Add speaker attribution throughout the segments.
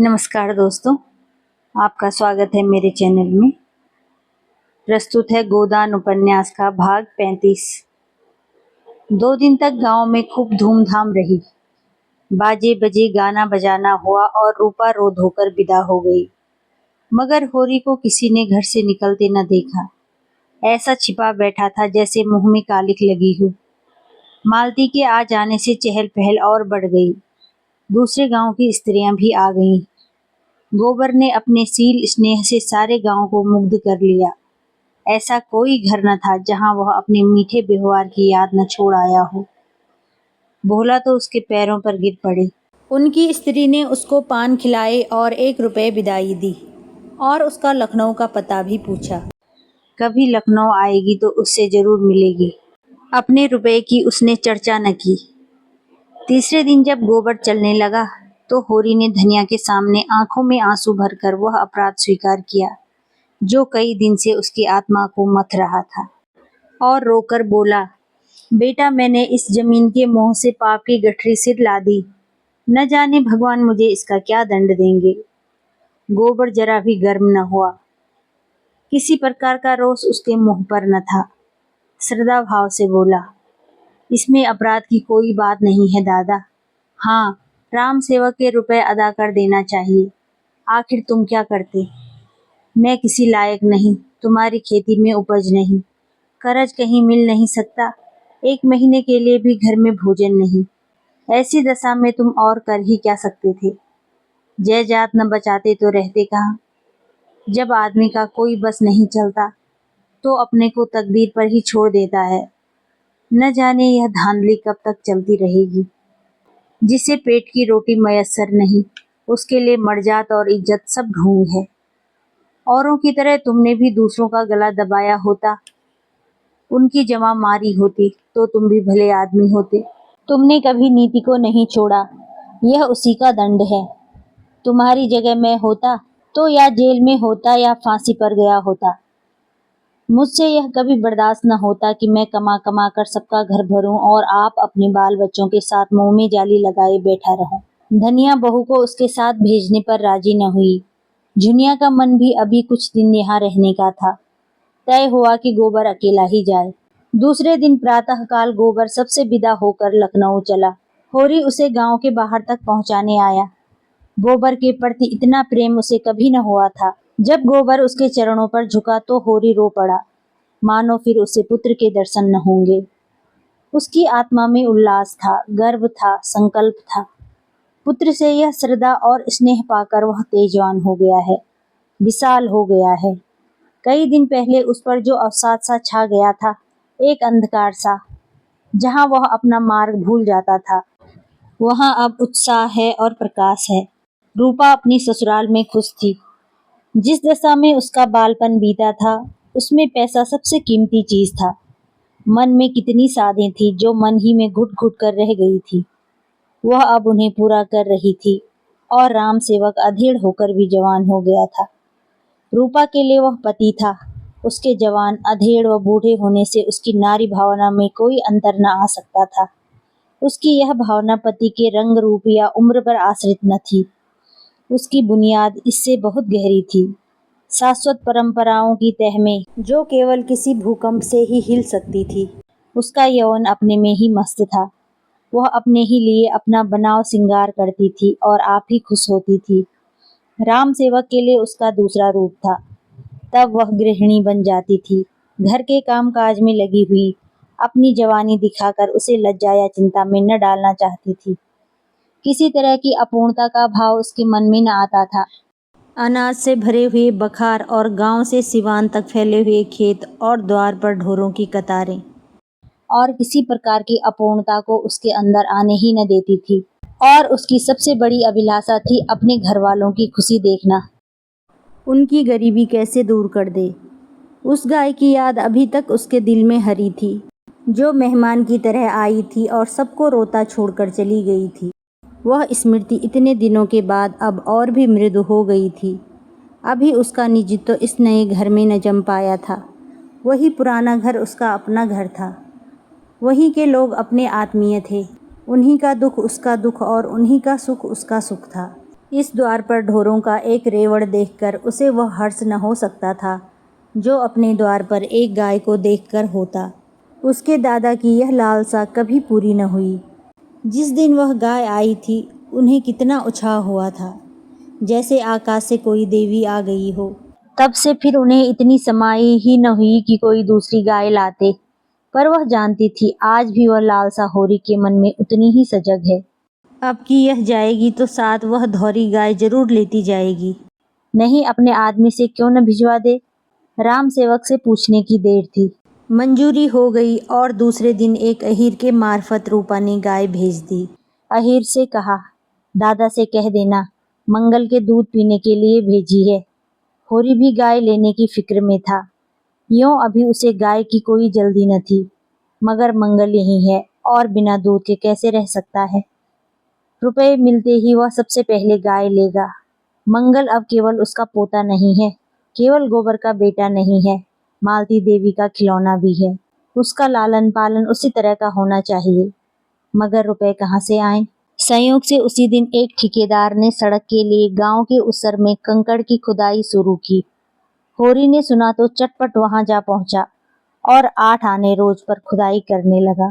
Speaker 1: नमस्कार दोस्तों, आपका स्वागत है मेरे चैनल में। प्रस्तुत है गोदान उपन्यास का भाग 35। 2 दिन तक गांव में खूब धूमधाम रही। बाजे बजे, गाना बजाना हुआ और रूपा रो धोकर विदा हो गई। मगर होरी को किसी ने घर से निकलते न देखा। ऐसा छिपा बैठा था जैसे मुंह में कालिख लगी हो। मालती के आ जाने से चहल पहल और बढ़ गई। दूसरे गांव की स्त्रियां भी आ गईं। गोबर ने अपने सील स्नेह से सारे गांव को मुग्ध कर लिया। ऐसा कोई घर न था जहां वह अपने मीठे व्यवहार की याद न छोड़ आया हो। भोला तो उसके पैरों पर गिर पड़े। उनकी स्त्री ने उसको पान खिलाए और 1 रुपये विदाई दी और उसका लखनऊ का पता भी पूछा। कभी लखनऊ आएगी तो उससे जरूर मिलेगी। अपने रुपये की उसने चर्चा न की। तीसरे दिन जब गोबर चलने लगा तो होरी ने धनिया के सामने आंखों में आंसू भरकर वह अपराध स्वीकार किया जो कई दिन से उसकी आत्मा को मथ रहा था, और रोकर बोला, बेटा, मैंने इस जमीन के मोह से पाप की गठरी सिर ला दी। न जाने भगवान मुझे इसका क्या दंड देंगे। गोबर जरा भी गर्म न हुआ। किसी प्रकार का रोष उसके मुंह पर न था। श्रद्धा भाव से बोला, इसमें अपराध की कोई बात नहीं है दादा। हाँ, राम सेवक के रुपए अदा कर देना चाहिए। आखिर तुम क्या करते? मैं किसी लायक नहीं, तुम्हारी खेती में उपज नहीं, कर्ज कहीं मिल नहीं सकता, 1 महीने के लिए भी घर में भोजन नहीं। ऐसी दशा में तुम और कर ही क्या सकते थे? जायदाद न बचाते तो रहते कहाँ? जब आदमी का कोई बस नहीं चलता तो अपने को तकदीर पर ही छोड़ देता है। न जाने यह धांधली कब तक चलती रहेगी। जिसे पेट की रोटी मयस्सर नहीं, उसके लिए मर्जात और इज्जत सब ढोंग है। औरों की तरह तुमने भी दूसरों का गला दबाया होता, उनकी जमा मारी होती तो तुम भी भले आदमी होते। तुमने कभी नीति को नहीं छोड़ा, यह उसी का दंड है। तुम्हारी जगह मैं होता तो या जेल में होता या फांसी पर गया होता। मुझसे यह कभी बर्दाश्त न होता कि मैं कमा कमा कर सबका घर भरूं और आप अपने बाल बच्चों के साथ मुंह में जाली लगाए बैठा रहूं। धनिया बहू को उसके साथ भेजने पर राजी न हुई। झुनिया का मन भी अभी कुछ दिन यहाँ रहने का था। तय हुआ कि गोबर अकेला ही जाए। दूसरे दिन प्रातःकाल गोबर सबसे विदा होकर लखनऊ चला। होरी उसे गांव के बाहर तक पहुंचाने आया। गोबर के प्रति इतना प्रेम उसे कभी न हुआ था। जब गोबर उसके चरणों पर झुका तो होरी रो पड़ा, मानो फिर उसे पुत्र के दर्शन न होंगे। उसकी आत्मा में उल्लास था, गर्व था, संकल्प था। पुत्र से यह श्रद्धा और स्नेह पाकर वह तेजवान हो गया है, विशाल हो गया है। कई दिन पहले उस पर जो अवसाद सा छा गया था, एक अंधकार सा, जहां वह अपना मार्ग भूल जाता था, वहां अब उत्साह है और प्रकाश है। रूपा अपनी ससुराल में खुश थी। जिस दशा में उसका बालपन बीता था, उसमें पैसा सबसे कीमती चीज था। मन में कितनी साधें थी जो मन ही में घुट घुट कर रह गई थी, वह अब उन्हें पूरा कर रही थी। और राम सेवक अधेड़ होकर भी जवान हो गया था। रूपा के लिए वह पति था। उसके जवान, अधेड़ व बूढ़े होने से उसकी नारी भावना में कोई अंतर न आ सकता था। उसकी यह भावना पति के रंग, रूप या उम्र पर आश्रित न थी। उसकी बुनियाद इससे बहुत गहरी थी। शाश्वत परंपराओं की तह में जो केवल किसी भूकंप से ही हिल सकती थी। उसका यौवन अपने में ही मस्त था। वह अपने ही लिए अपना बनाव सिंगार करती थी और आप ही खुश होती थी। राम सेवक के लिए उसका दूसरा रूप था। तब वह गृहिणी बन जाती थी, घर के काम काज में लगी हुई, अपनी जवानी दिखाकर उसे लज्जा या चिंता में न डालना चाहती थी। किसी तरह की अपूर्णता का भाव उसके मन में न आता था। अनाज से भरे हुए बखार और गांव से सिवान तक फैले हुए खेत और द्वार पर ढोरों की कतारें और किसी प्रकार की अपूर्णता को उसके अंदर आने ही न देती थी। और उसकी सबसे बड़ी अभिलाषा थी अपने घर वालों की खुशी देखना, उनकी गरीबी कैसे दूर कर दे। उस गाय की याद अभी तक उसके दिल में हरी थी, जो मेहमान की तरह आई थी और सबको रोता छोड़कर चली गई थी। वह स्मृति इतने दिनों के बाद अब और भी मृदु हो गई थी। अभी उसका निजित तो इस नए घर में न जम पाया था। वही पुराना घर उसका अपना घर था। वहीं के लोग अपने आत्मीय थे। उन्हीं का दुख उसका दुख और उन्हीं का सुख उसका सुख था। इस द्वार पर ढोरों का एक रेवड़ देखकर उसे वह हर्ष न हो सकता था जो अपने द्वार पर एक गाय को देखकर होता। उसके दादा की यह लालसा कभी पूरी न हुई। जिस दिन वह गाय आई थी उन्हें कितना उत्साह हुआ था, जैसे आकाश से कोई देवी आ गई हो। तब से फिर उन्हें इतनी समाई ही न हुई कि कोई दूसरी गाय लाते, पर वह जानती थी आज भी वह लालसा होरी के मन में उतनी ही सजग है। अब की यह जाएगी तो साथ वह धौरी गाय जरूर लेती जाएगी। नहीं, अपने आदमी से क्यों न भिजवा दे। राम सेवक से पूछने की देर थी। मंजूरी हो गई और दूसरे दिन एक अहीर के मार्फत रूपा ने गाय भेज दी। अहीर से कहा, दादा से कह देना मंगल के दूध पीने के लिए भेजी है। होरी भी गाय लेने की फिक्र में था। यूं अभी उसे गाय की कोई जल्दी न थी, मगर मंगल यही है और बिना दूध के कैसे रह सकता है। रुपए मिलते ही वह सबसे पहले गाय लेगा। मंगल अब केवल उसका पोता नहीं है, केवल गोबर का बेटा नहीं है, मालती देवी का खिलौना भी है। उसका लालन पालन उसी तरह का होना चाहिए। मगर रुपए कहाँ से आए? संयोग से उसी दिन एक ठेकेदार ने सड़क के लिए गांव के उसर में कंकड़ की खुदाई शुरू की। होरी ने सुना तो चटपट वहां जा पहुंचा और 8 आने रोज पर खुदाई करने लगा।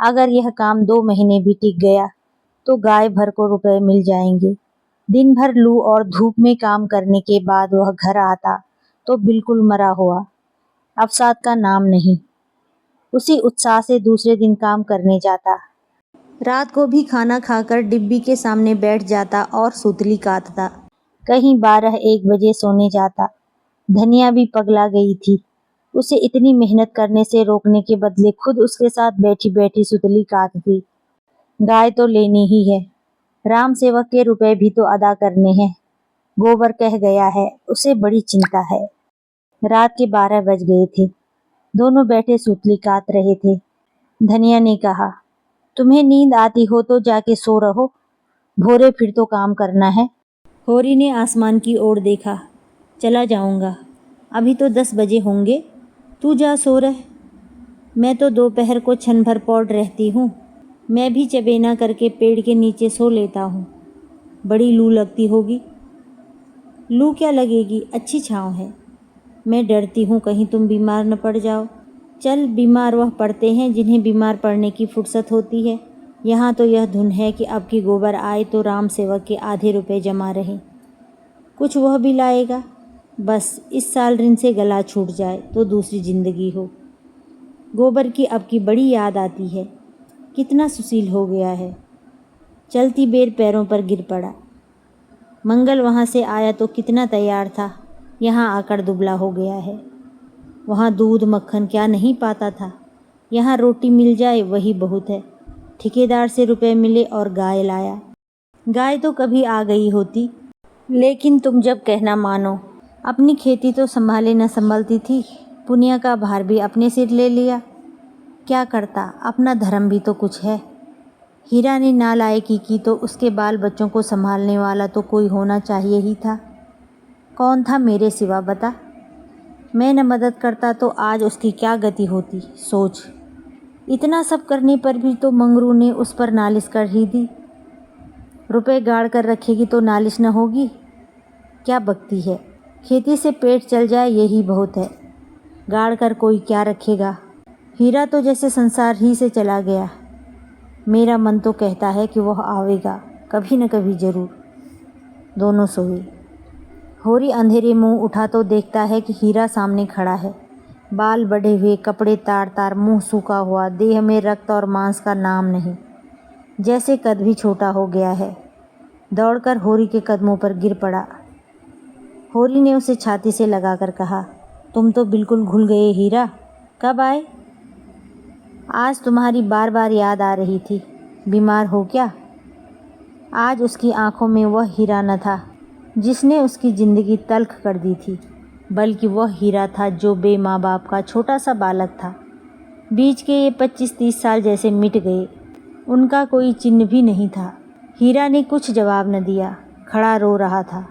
Speaker 1: अगर यह काम 2 महीने भी टिक गया तो गाय भर को रुपए मिल जाएंगे। दिन भर लू और धूप में काम करने के बाद वह घर आता तो बिल्कुल मरा हुआ, अवसाद का नाम नहीं। उसी उत्साह से दूसरे दिन काम करने जाता। रात को भी खाना खाकर डिब्बी के सामने बैठ जाता और सुतली काटता। कहीं 12-1 बजे सोने जाता। धनिया भी पगला गई थी। उसे इतनी मेहनत करने से रोकने के बदले खुद उसके साथ बैठी बैठी सुतली काटती। गाय तो लेनी ही है, राम सेवक के रुपए भी तो अदा करने हैं। गोबर कह गया है, उसे बड़ी चिंता है। रात के 12 बज गए थे। दोनों बैठे सुतली काट रहे थे। धनिया ने कहा, तुम्हें नींद आती हो तो जाके सो रहो, भोरे फिर तो काम करना है। होरी ने आसमान की ओर देखा। चला जाऊंगा, अभी तो 10 बजे होंगे, तू जा सो रह। मैं तो दोपहर को छन भर पौड़ रहती हूँ। मैं भी चबेना करके पेड़ के नीचे सो लेता हूँ। बड़ी लू लगती होगी। लू क्या लगेगी, अच्छी छाँव है। मैं डरती हूँ कहीं तुम बीमार न पड़ जाओ। चल, बीमार वह पड़ते हैं जिन्हें बीमार पड़ने की फुर्सत होती है। यहाँ तो यह धुन है कि अब की गोबर आए तो राम सेवक के आधे रुपए जमा रहे। कुछ वह भी लाएगा। बस इस साल ऋण से गला छूट जाए तो दूसरी जिंदगी हो। गोबर की अब की बड़ी याद आती है। कितना सुशील हो गया है। चलती बेर पैरों पर गिर पड़ा। मंगल वहाँ से आया तो कितना तैयार था, यहाँ आकर दुबला हो गया है। वहाँ दूध मक्खन क्या नहीं पाता था, यहाँ रोटी मिल जाए वही बहुत है। ठेकेदार से रुपए मिले और गाय लाया। गाय तो कभी आ गई होती, लेकिन तुम जब कहना मानो। अपनी खेती तो संभाले न संभलती थी, पुनिया का भार भी अपने सिर ले लिया। क्या करता, अपना धर्म भी तो कुछ है। हीरा ने नालायकी की तो उसके बाल बच्चों को संभालने वाला तो कोई होना चाहिए ही था। कौन था मेरे सिवा, बता। मैं न मदद करता तो आज उसकी क्या गति होती, सोच। इतना सब करने पर भी तो मंगरू ने उस पर नालिश कर ही दी। रुपए गाड़ कर रखेगी तो नालिश न होगी, क्या बकती है। खेती से पेट चल जाए यही बहुत है, गाड़ कर कोई क्या रखेगा। हीरा तो जैसे संसार ही से चला गया। मेरा मन तो कहता है कि वह आवेगा कभी न कभी जरूर। दोनों सोए। होरी अंधेरे मुंह उठा तो देखता है कि हीरा सामने खड़ा है। बाल बढ़े हुए, कपड़े तार तार, मुंह सूखा हुआ, देह में रक्त और मांस का नाम नहीं, जैसे कद भी छोटा हो गया है। दौड़कर होरी के कदमों पर गिर पड़ा। होरी ने उसे छाती से लगाकर कहा, तुम तो बिल्कुल घुल गए हीरा, कब आए? आज तुम्हारी बार बार याद आ रही थी। बीमार हो क्या? आज उसकी आंखों में वह हीरा न था जिसने उसकी ज़िंदगी तल्ख कर दी थी, बल्कि वह हीरा था जो बे माँ बाप का छोटा सा बालक था। बीच के ये 25-30 साल जैसे मिट गए, उनका कोई चिन्ह भी नहीं था। हीरा ने कुछ जवाब न दिया, खड़ा रो रहा था।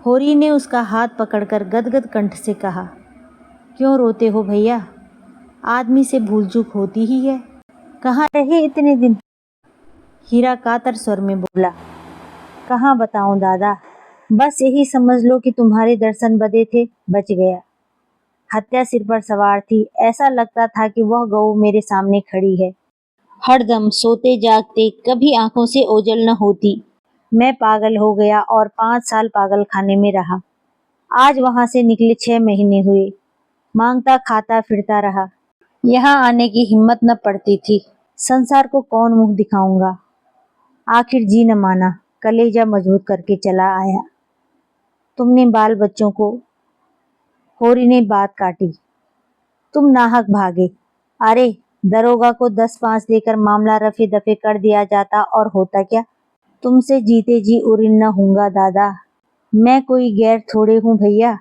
Speaker 1: होरी ने उसका हाथ पकड़कर गदगद कंठ से कहा, क्यों रोते हो भैया? आदमी से भूल चूक होती ही है। कहाँ रहे इतने दिन? हीरा कातर स्वर में बोला, कहाँ बताऊं दादा, बस यही समझ लो कि तुम्हारे दर्शन बदे थे, बच गया। हत्या सिर पर सवार थी, ऐसा लगता था कि वह गऊ मेरे सामने खड़ी है। हरदम सोते जागते, कभी आंखों से ओझल न होती। मैं पागल हो गया और 5 साल पागल खाने में रहा। आज वहां से निकले 6 महीने हुए। मांगता खाता फिरता रहा। यहाँ आने की हिम्मत न पड़ती थी। संसार को कौन मुंह दिखाऊंगा। आखिर जी न माना, कलेजा मजबूत करके चला आया। तुमने बाल बच्चों को, होरी ने बात काटी, तुम नाहक भागे। अरे दरोगा को 10-5 देकर मामला रफे दफे कर दिया जाता और होता क्या। तुमसे जीते जी उरिन न होऊंगा दादा, मैं कोई गैर थोड़े हूँ भैया।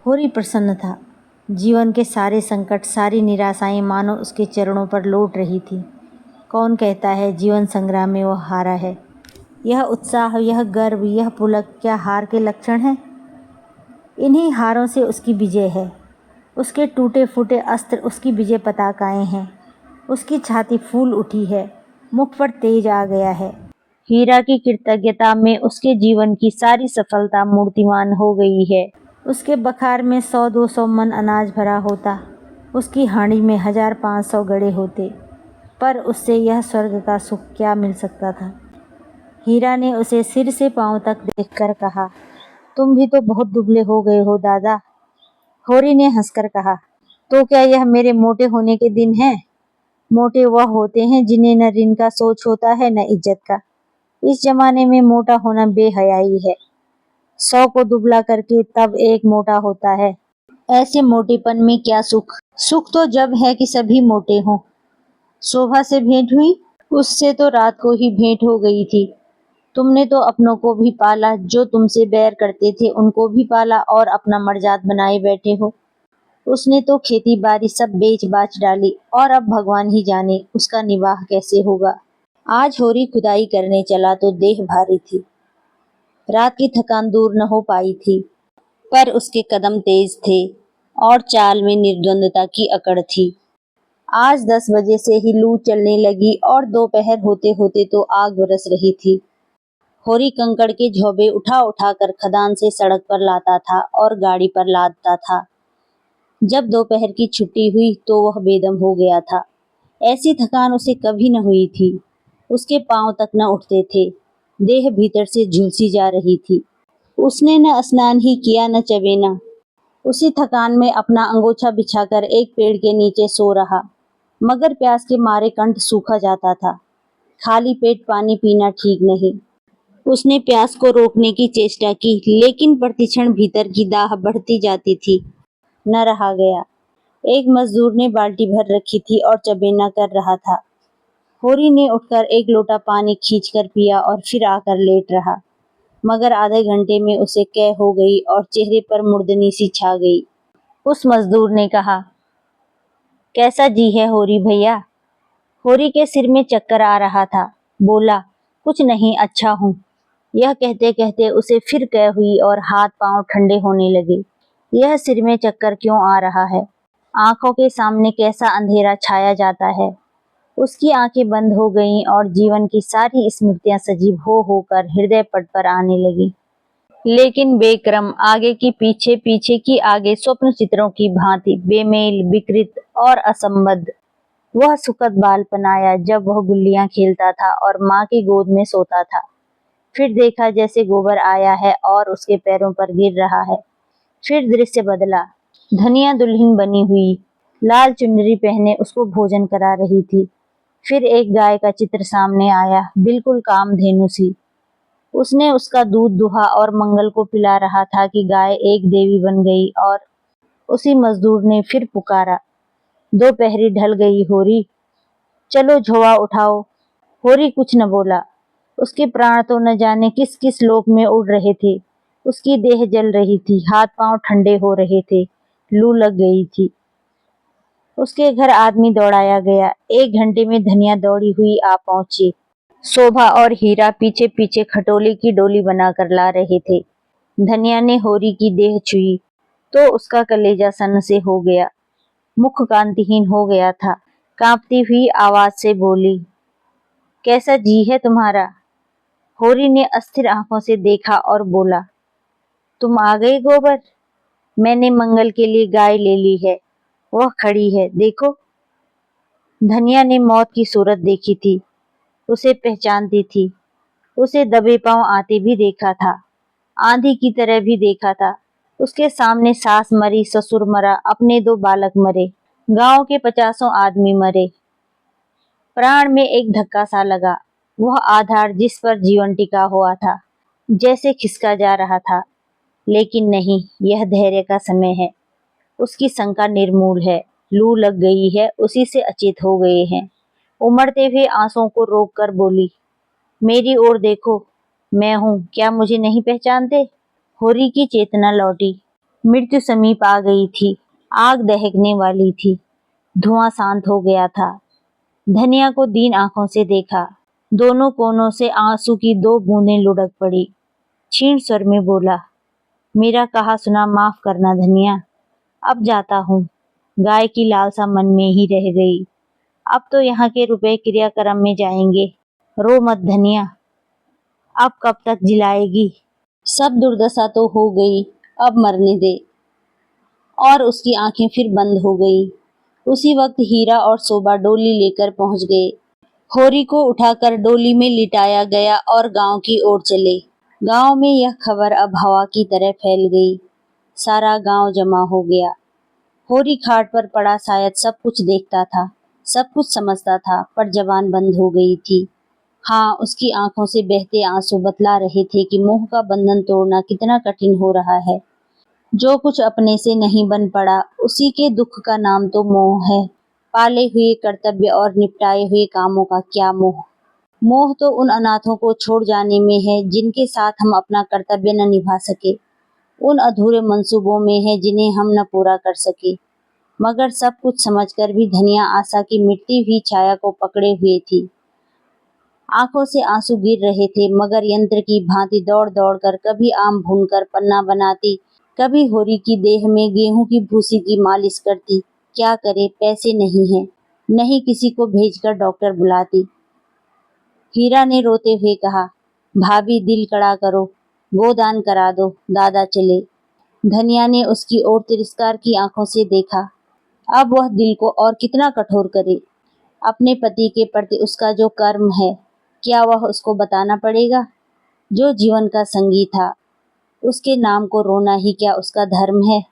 Speaker 1: होरी प्रसन्न था। जीवन के सारे संकट, सारी निराशाएं मानो उसके चरणों पर लौट रही थी। कौन कहता है जीवन संग्राम में वह हारा है। यह उत्साह, यह गर्व, यह पुलक क्या हार के लक्षण हैं? इन्हीं हारों से उसकी विजय है। उसके टूटे फूटे अस्त्र उसकी विजय पताकाएं हैं। उसकी छाती फूल उठी है, मुख पर तेज आ गया है। हीरा की कृतज्ञता में उसके जीवन की सारी सफलता मूर्तिमान हो गई है। उसके बखार में 100-200 मन अनाज भरा होता, उसकी हांडी में 1000-500 गड़े होते, पर उससे यह स्वर्ग का सुख क्या मिल सकता था। हीरा ने उसे सिर से पांव तक देखकर कहा, तुम भी तो बहुत दुबले हो गए हो दादा। होरी ने हंसकर कहा, तो क्या यह मेरे मोटे होने के दिन हैं? मोटे वह होते हैं जिन्हें न ऋण का सोच होता है न इज्जत का। इस जमाने में मोटा होना बेहयाई है। 100 को दुबला करके तब एक मोटा होता है। ऐसे मोटेपन में क्या सुख। सुख तो जब है कि सभी मोटे हों। शोभा से भेंट हुई, उससे तो रात को ही भेंट हो गई थी। तुमने तो अपनों को भी पाला, जो तुमसे बैर करते थे उनको भी पाला और अपना मर्जाद बनाए बैठे हो। उसने तो खेती बाड़ी सब बेच बाच डाली और अब भगवान ही जाने उसका निवाह कैसे होगा। आज होरी खुदाई करने चला तो देह भारी थी। रात की थकान दूर न हो पाई थी, पर उसके कदम तेज थे और चाल में निर्द्वंदता की अकड़ थी। आज 10 बजे से ही लू चलने लगी और दोपहर होते होते तो आग बरस रही थी। होरी कंकड़ के झोंबे उठा उठा कर खदान से सड़क पर लाता था और गाड़ी पर लादता था। जब दोपहर की छुट्टी हुई तो वह बेदम हो गया था। ऐसी थकान उसे कभी न हुई थी। उसके पांव तक न उठते थे। देह भीतर से झुलसी जा रही थी। उसने न स्नान ही किया न चबेना। उसी थकान में अपना अंगोछा बिछाकर एक पेड़ के नीचे सो रहा, मगर प्यास के मारे कंठ सूखा जाता था। खाली पेट पानी पीना ठीक नहीं। उसने प्यास को रोकने की चेष्टा की, लेकिन प्रतिक्षण भीतर की दाह बढ़ती जाती थी। न रहा गया। एक मजदूर ने बाल्टी भर रखी थी और चबेना कर रहा था। होरी ने उठकर एक लोटा पानी खींचकर पिया और फिर आकर लेट रहा, मगर आधे घंटे में उसे कै हो गई और चेहरे पर मुर्दनी सी छा गई। उस मजदूर ने कहा, कैसा जी है होरी भैया? होरी के सिर में चक्कर आ रहा था। बोला, कुछ नहीं, अच्छा हूँ। यह कहते कहते उसे फिर कै हुई और हाथ पांव ठंडे होने लगे। यह सिर में चक्कर क्यों आ रहा है? आंखों के सामने कैसा अंधेरा छाया जाता है। उसकी आंखें बंद हो गईं और जीवन की सारी स्मृतियां सजीव हो होकर हृदय पट पर आने लगी। लेकिन बेक्रम, आगे की पीछे, पीछे की आगे, स्वप्न चित्रों की भांति बेमेल, विकृत और असंबद्ध। वह सुखद बालपन आया जब वह गुल्लियां खेलता था और माँ की गोद में सोता था। फिर देखा जैसे गोबर आया है और उसके पैरों पर गिर रहा है। फिर दृश्य बदला। धनिया दुल्हन बनी हुई, लाल चुनरी पहने उसको भोजन करा रही थी। फिर एक गाय का चित्र सामने आया, बिल्कुल कामधेनु सी। उसने उसका दूध दुहा और मंगल को पिला रहा था कि गाय एक देवी बन गई। और उसी मजदूर ने फिर पुकारा, दोपहरी ढल गई होरी, चलो झोवा उठाओ। होरी कुछ न बोला। उसके प्राण तो न जाने किस किस लोक में उड़ रहे थे। उसकी देह जल रही थी, हाथ पांव ठंडे हो रहे थे, लू लग गई थी। उसके घर आदमी दौड़ाया गया। 1 घंटे में धनिया दौड़ी हुई आ पहुंची। शोभा और हीरा पीछे पीछे खटोले की डोली बनाकर ला रहे थे। धनिया ने होरी की देह छुई तो उसका कलेजा सन्न से हो गया। मुख कांतिहीन हो गया था। कांपती हुई आवाज से बोली, कैसा जी है तुम्हारा? होरी ने अस्थिर आंखों से देखा और बोला, तुम आ गए गोबर। मैंने मंगल के लिए गाय ले ली है, वह खड़ी है, देखो। धनिया ने मौत की सूरत देखी थी, उसे पहचानती थी। उसे दबे पांव आते भी देखा था, आंधी की तरह भी देखा था। उसके सामने सास मरी, ससुर मरा, अपने 2 बालक मरे, गांव के 50 आदमी मरे। प्राण में एक धक्का सा लगा। वह आधार जिस पर जीवन टिका हुआ था जैसे खिसका जा रहा था। लेकिन नहीं, यह धैर्य का समय है। उसकी शंका निर्मूल है। लू लग गई है, उसी से अचेत हो गए हैं। उमड़ते हुए आंसुओं को रोककर बोली, मेरी ओर देखो, मैं हूं, क्या मुझे नहीं पहचानते? होरी की चेतना लौटी। मृत्यु समीप आ गई थी। आग दहकने वाली थी। धुआं शांत हो गया था। धनिया को दीन आंखों से देखा। दोनों कोनों से आंसू की 2 बूंदें लुढ़क पड़ी। क्षीण स्वर में बोला, मेरा कहा सुना माफ करना धनिया, अब जाता हूँ। गाय की लालसा मन में ही रह गई। अब तो यहाँ के रुपए क्रियाक्रम में जाएंगे। रो मत धनिया, अब कब तक जिलाएगी? सब दुर्दशा तो हो गई, अब मरने दे। और उसकी आंखें फिर बंद हो गई। उसी वक्त हीरा और शोभा डोली लेकर पहुंच गए। होरी को उठाकर डोली में लिटाया गया और गांव की ओर चले। गांव में यह खबर अब हवा की तरह फैल गई। सारा गांव जमा हो गया। होरी खाट पर पड़ा शायद सब कुछ देखता था, सब कुछ समझता था, पर जबान बंद हो गई थी। हाँ, उसकी आंखों से बहते आंसू बतला रहे थे कि मोह का बंधन तोड़ना कितना कठिन हो रहा है। जो कुछ अपने से नहीं बन पड़ा, उसी के दुख का नाम तो मोह है। पाले हुए कर्तव्य और निपटाए हुए कामों का क्या मोह? मोह तो उन अनाथों को छोड़ जाने में है जिनके साथ हम अपना कर्तव्य न निभा सके, उन अधूरे मंसूबों में है जिन्हें हम न पूरा कर सके। मगर सब कुछ समझकर भी धनिया आशा की मिटती हुई छाया को पकड़े हुए थी। आंखों से आंसू गिर रहे थे, मगर यंत्र की भांति दौड़ दौड़ कर कभी आम भूनकर पन्ना बनाती, कभी होरी की देह में गेहूं की भूसी की मालिश करती। क्या करे, पैसे नहीं हैं, नहीं किसी को भेजकर डॉक्टर बुलाती। हीरा ने रोते हुए कहा, भाभी दिल कड़ा करो, गोदान करा दो, दादा चले। धनिया ने उसकी ओर तिरस्कार की आंखों से देखा। अब वह दिल को और कितना कठोर करे। अपने पति के प्रति उसका जो कर्म है, क्या वह उसको बताना पड़ेगा? जो जीवन का संगी था, उसके नाम को रोना ही क्या उसका धर्म है?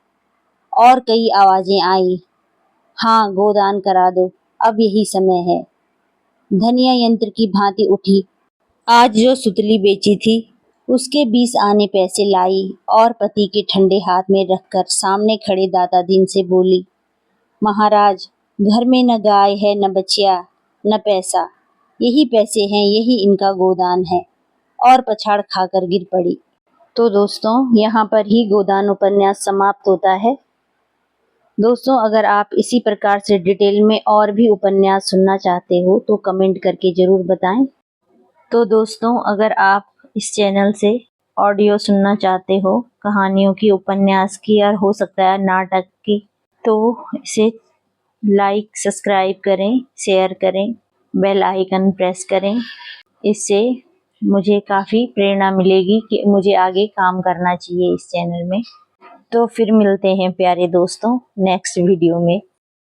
Speaker 1: और कई आवाजें आई, हाँ गोदान करा दो, अब यही समय है। धनिया यंत्र की भांति उठी। आज जो सुतली बेची थी उसके 20 आने पैसे लाई और पति के ठंडे हाथ में रखकर सामने खड़े दाता दीन से बोली, महाराज, घर में न गाय है, न बचिया, न पैसा, यही पैसे हैं, यही इनका गोदान है। और पछाड़ खाकर गिर पड़ी। तो दोस्तों, यहाँ पर ही गोदान उपन्यास समाप्त होता है। दोस्तों, अगर आप इसी प्रकार से डिटेल में और भी उपन्यास सुनना चाहते हो तो कमेंट करके जरूर बताएं। तो दोस्तों, अगर आप इस चैनल से ऑडियो सुनना चाहते हो, कहानियों की, उपन्यास की और हो सकता है नाटक की, तो इसे लाइक, सब्सक्राइब करें, शेयर करें, बेल आइकन प्रेस करें। इससे मुझे काफ़ी प्रेरणा मिलेगी कि मुझे आगे काम करना चाहिए इस चैनल में। तो फिर मिलते हैं प्यारे दोस्तों नेक्स्ट वीडियो में।